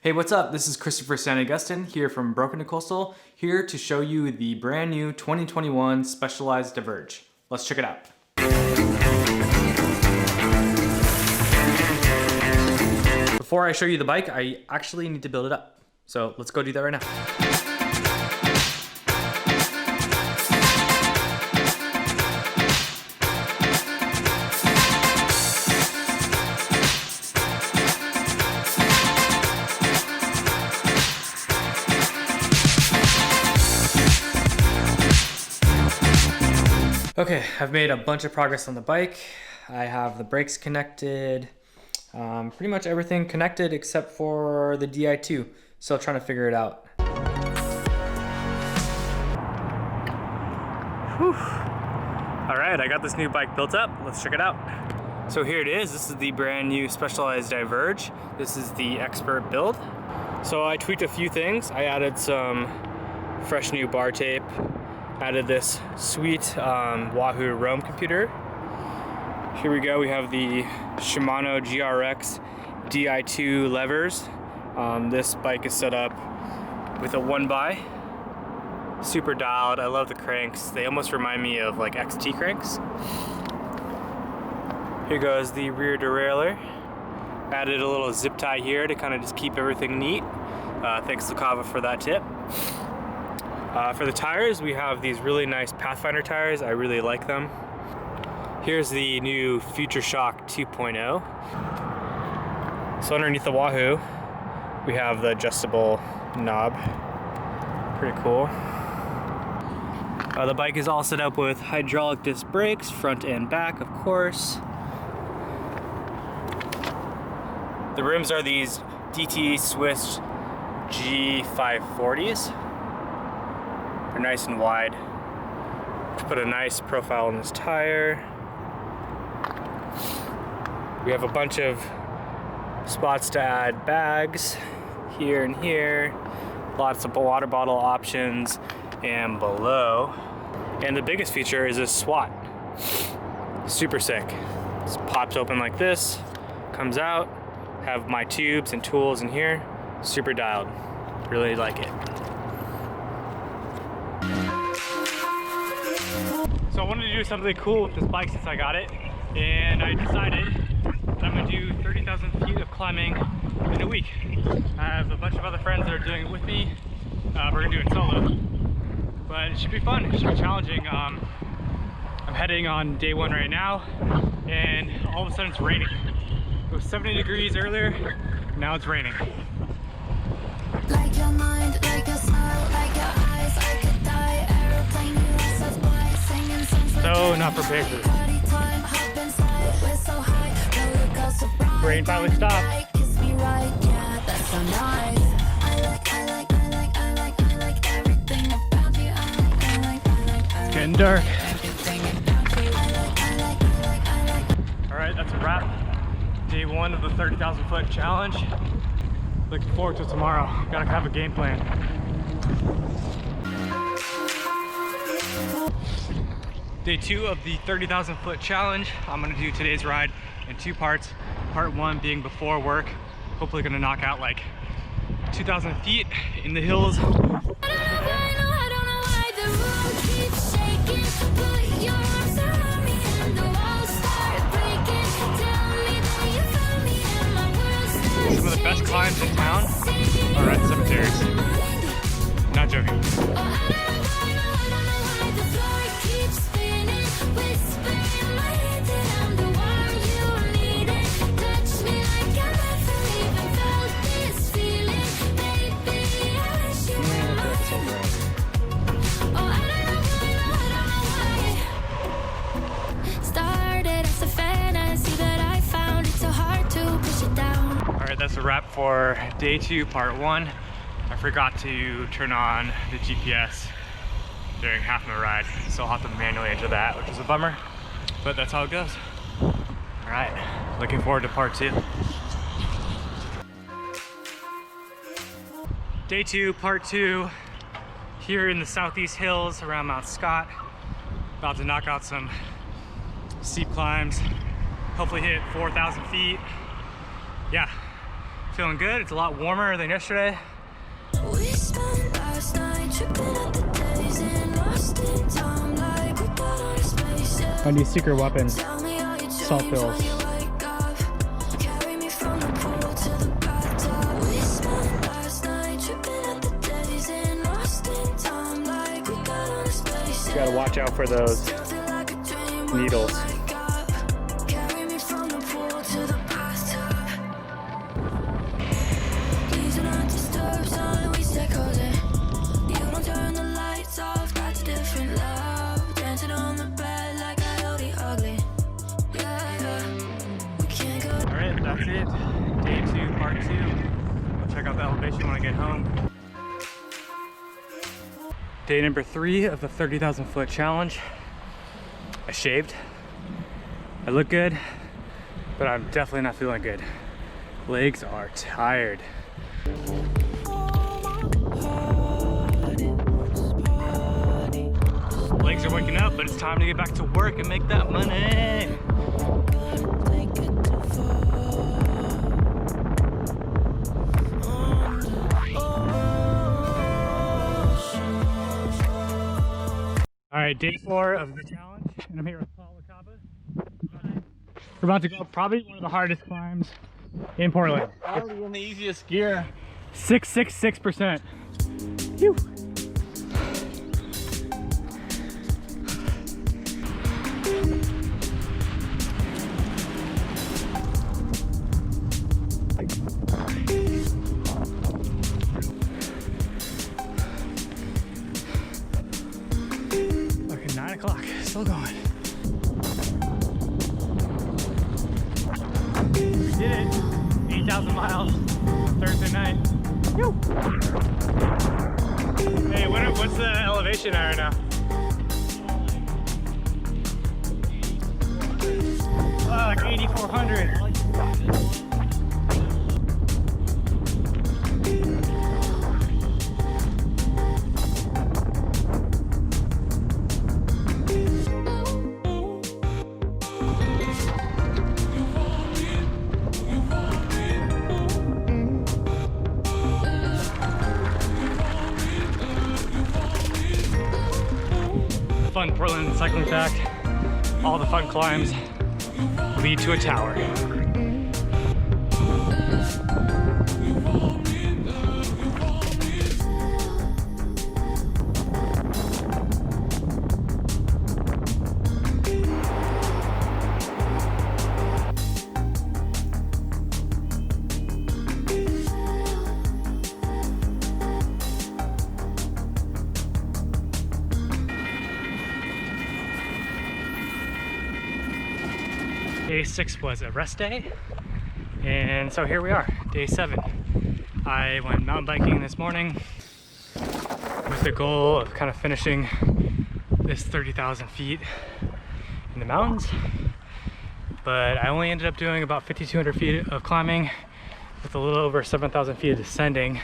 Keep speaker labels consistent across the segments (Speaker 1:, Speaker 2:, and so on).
Speaker 1: Hey, what's up? This is Christopher San Agustin here from Broken to Coastal, here to show you the brand new 2021 Specialized Diverge. Let's check it out. Before I show you the bike, I actually need to build it up. So let's go do that right now. Okay, I've made a bunch of progress on the bike. I have the brakes connected, pretty much everything connected except for the Di2. Still trying to figure it out. Whew. All right, I got this new bike built up. Let's check it out. So here it is. This is the brand new Specialized Diverge. This is the expert build. So I tweaked a few things. I added some fresh new bar tape. Added this sweet Wahoo Roam computer. Here we go, we have the Shimano GRX Di2 levers. This bike is set up with a 1x. Super dialed, I love the cranks. They almost remind me of like XT cranks. Here goes the rear derailleur. Added a little zip tie here to kind of just keep everything neat. Thanks to Kava for that tip. For the tires, we have these really nice Pathfinder tires. I really like them. Here's the new Future Shock 2.0. So underneath the Wahoo, we have the adjustable knob. Pretty cool. The bike is all set up with hydraulic disc brakes, front and back, of course. The rims are these DT Swiss G540s. They're nice and wide. Put a nice profile on this tire. We have a bunch of spots to add bags here and here. Lots of water bottle options and below. And the biggest feature is this SWAT. Super sick. This pops open like this, comes out, have my tubes and tools in here. Super dialed. Really like it. So I wanted to do something cool with this bike since I got it, and I decided that I'm going to do 30,000 feet of climbing in a week. I have a bunch of other friends that are doing it with me. We're going to do it solo, but it should be fun. It should be challenging. I'm heading on day one right now, and all of a sudden it's raining. It was 70 degrees earlier, now it's raining.
Speaker 2: Like your mind, like your smile, like your eyes, I could die. Aeroplane, you yourself by.
Speaker 1: So not prepared for this. Rain finally stopped. It's getting dark. Alright, that's a wrap. Day one of the 30,000 foot challenge. Looking forward to tomorrow. Gotta have a game plan. Day two of the 30,000 foot challenge. I'm gonna do today's ride in two parts. Part one being before work. Hopefully gonna knock out like 2,000 feet in the hills. Some of the best climbs in town are at cemeteries. Not joking. That's a wrap for day two, part one. I forgot to turn on the GPS during half my ride, so I'll have to manually enter that, which is a bummer, but that's how it goes. All right, looking forward to part two. Day two, part two, here in the southeast hills around Mount Scott. About to knock out some steep climbs, hopefully hit 4,000 feet. Yeah, feeling good. It's a lot warmer than yesterday.
Speaker 2: We spent last night tripping at the days and lost in time like we got on a spaceship.
Speaker 1: My new secret weapon,
Speaker 2: Tell me how you
Speaker 1: salt
Speaker 2: change
Speaker 1: pills.
Speaker 2: when you wake up. Carry me from the pool to the bathtub. We spent last night tripping at the days and lost in time like we got on a spaceship.
Speaker 1: You gotta watch out for those
Speaker 2: Still feel like a dream when
Speaker 1: needles.
Speaker 2: I wake up. Carry me from the pool to the bathtub. Please do not disturb, son, we stay cozy. You don't turn the lights off, that's a different love. Dancing on the bed like Coyote Ugly. Yeah, yeah. We can't go.
Speaker 1: All right, that's it. Day 2, part 2. I'll check out the elevation when I get home. Day number 3 of the 30,000 foot challenge. I shaved. I look good, but I'm definitely not feeling good. Legs are tired. Legs are waking up, but it's time to get back to work and make that money. All right, day 4 of the challenge, and I'm here with Paul Wakaba. We're about to go up probably one of the hardest climbs in Portland.
Speaker 3: Probably in the easiest gear.
Speaker 1: 666%. Phew. Okay, 9 o'clock, still going. We did it. 8,000 miles Thursday night. Woo. Hey, what's the elevation at right now? Oh, like 8,400. Fun Portland cycling fact, all the fun climbs lead to a tower. Day 6 was a rest day, and so here we are, day 7. I went mountain biking this morning with the goal of kind of finishing this 30,000 feet in the mountains, but I only ended up doing about 5,200 feet of climbing with a little over 7,000 feet of descending,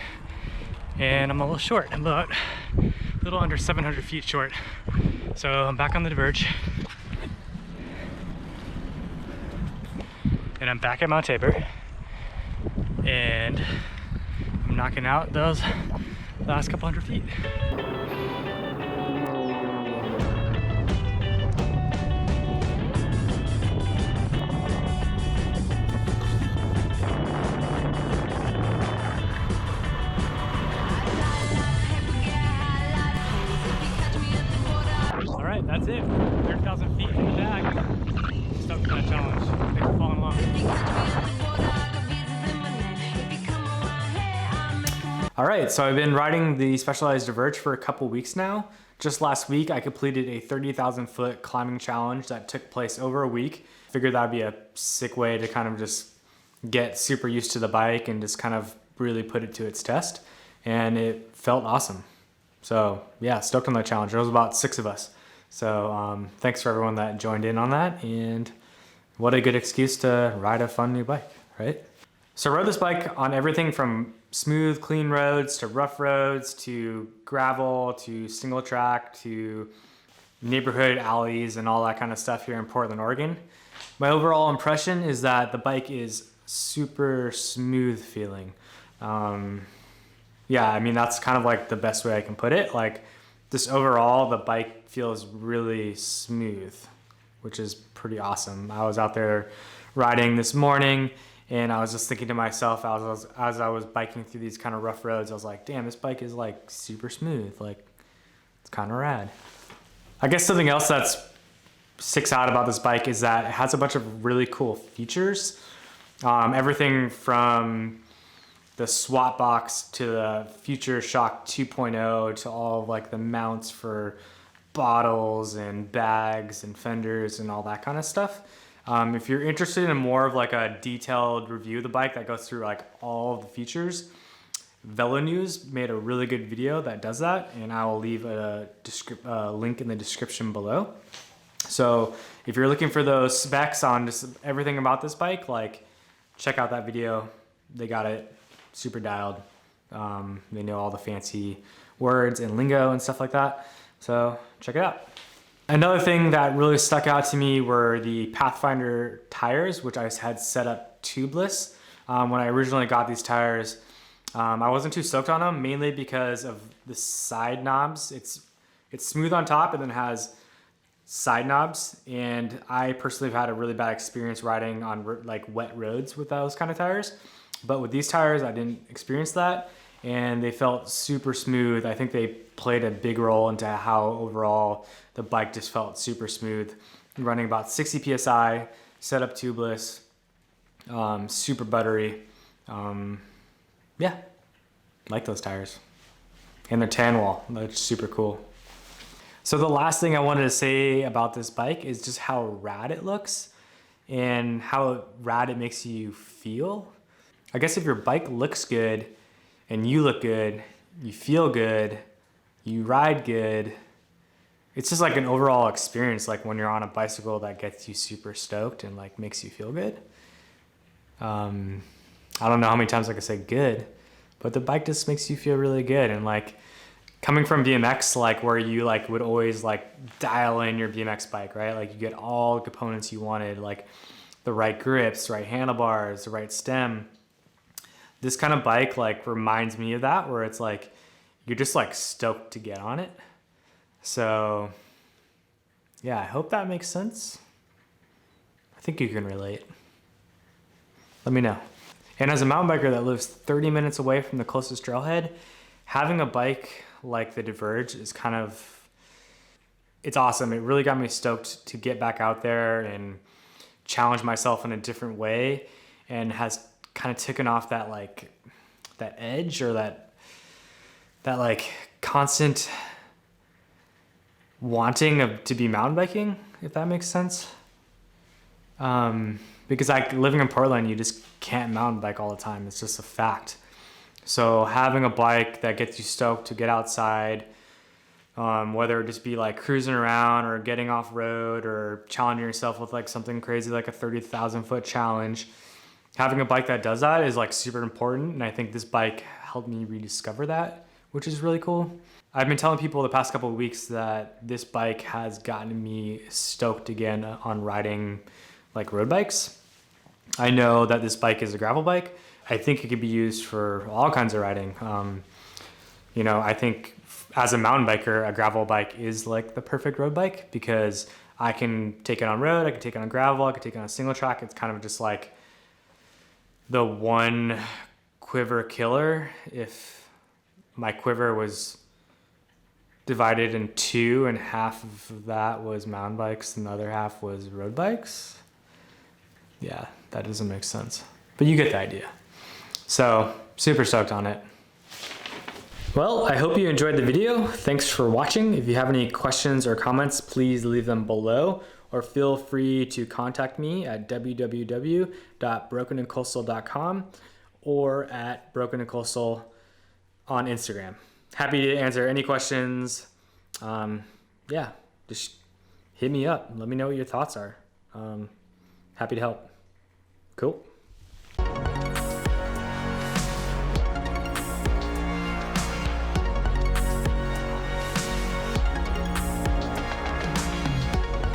Speaker 1: and I'm a little short. I'm about a little under 700 feet short, so I'm back on the Diverge. And I'm back at Mount Tabor, and I'm knocking out those last couple hundred feet. All right, that's it. 30,000 feet in the bag. Stoked for that challenge. Thanks for following along. All right, so I've been riding the Specialized Diverge for a couple weeks now. Just last week, I completed a 30,000 foot climbing challenge that took place over a week. Figured that'd be a sick way to kind of just get super used to the bike and just kind of really put it to its test. And it felt awesome. So yeah, stoked on that challenge. There was about 6 of us. So thanks for everyone that joined in on that, and what a good excuse to ride a fun new bike, right? So I rode this bike on everything from smooth, clean roads to rough roads to gravel to single track to neighborhood alleys and all that kind of stuff here in Portland, Oregon. My overall impression is that the bike is super smooth feeling. Yeah, I mean, that's kind of like the best way I can put it. Like, just overall, the bike feels really smooth, which is pretty awesome. I was out there riding this morning, and I was just thinking to myself as I was biking through these kind of rough roads, I was like, damn, this bike is like super smooth. Like, it's kind of rad. I guess something else that's sticks out about this bike is that it has a bunch of really cool features. Everything from the swap box to the Future Shock 2.0 to all of like the mounts for bottles and bags and fenders and all that kind of stuff. If you're interested in more of like a detailed review of the bike that goes through like all of the features, Velo News made a really good video that does that, and I will leave a link in the description below. So if you're looking for those specs on just everything about this bike, like check out that video. They got it super dialed. They know all the fancy words and lingo and stuff like that. So check it out. Another thing that really stuck out to me were the Pathfinder tires, which I had set up tubeless. When I originally got these tires, I wasn't too stoked on them, mainly because of the side knobs. It's smooth on top and then has side knobs, and I personally have had a really bad experience riding on like wet roads with those kind of tires. But with these tires, I didn't experience that, and they felt super smooth. I think they played a big role into how overall the bike just felt super smooth. Running about 60 PSI, set up tubeless, super buttery. Yeah, like those tires. And they're tan wall, that's super cool. So the last thing I wanted to say about this bike is just how rad it looks and how rad it makes you feel. I guess if your bike looks good and you look good, you feel good, you ride good, it's just like an overall experience, like when you're on a bicycle that gets you super stoked and like makes you feel good. I don't know how many times I can say good, but the bike just makes you feel really good. And like coming from BMX, like where you like would always like dial in your BMX bike, right? Like you get all the components you wanted, like the right grips, right handlebars, the right stem. This kind of bike like reminds me of that, where it's like you're just like stoked to get on it. So yeah, I hope that makes sense. I think you can relate. Let me know. And as a mountain biker that lives 30 minutes away from the closest trailhead, having a bike like the Diverge is kind of, it's awesome. It really got me stoked to get back out there and challenge myself in a different way, and has kind of taken off that like that edge or that like constant wanting to be mountain biking, if that makes sense. Because like living in Portland, you just can't mountain bike all the time. It's just a fact. So having a bike that gets you stoked to get outside, whether it just be like cruising around or getting off road or challenging yourself with like something crazy like a 30,000 foot challenge, having a bike that does that is like super important. And I think this bike helped me rediscover that, which is really cool. I've been telling people the past couple of weeks that this bike has gotten me stoked again on riding like road bikes. I know that this bike is a gravel bike. I think it could be used for all kinds of riding. You know, I think as a mountain biker, a gravel bike is like the perfect road bike because I can take it on road, I can take it on gravel, I can take it on a single track. It's kind of just like the one quiver killer. If my quiver was divided in two and half of that was mountain bikes and the other half was road bikes. Yeah, that doesn't make sense, but you get the idea. So super stoked on it. Well, I hope you enjoyed the video. Thanks for watching. If you have any questions or comments, please leave them below, or feel free to contact me at www.brokenandcoastal.com or at brokenandcoastal on Instagram. Happy to answer any questions. Yeah, just hit me up. Let me know what your thoughts are. Happy to help. Cool.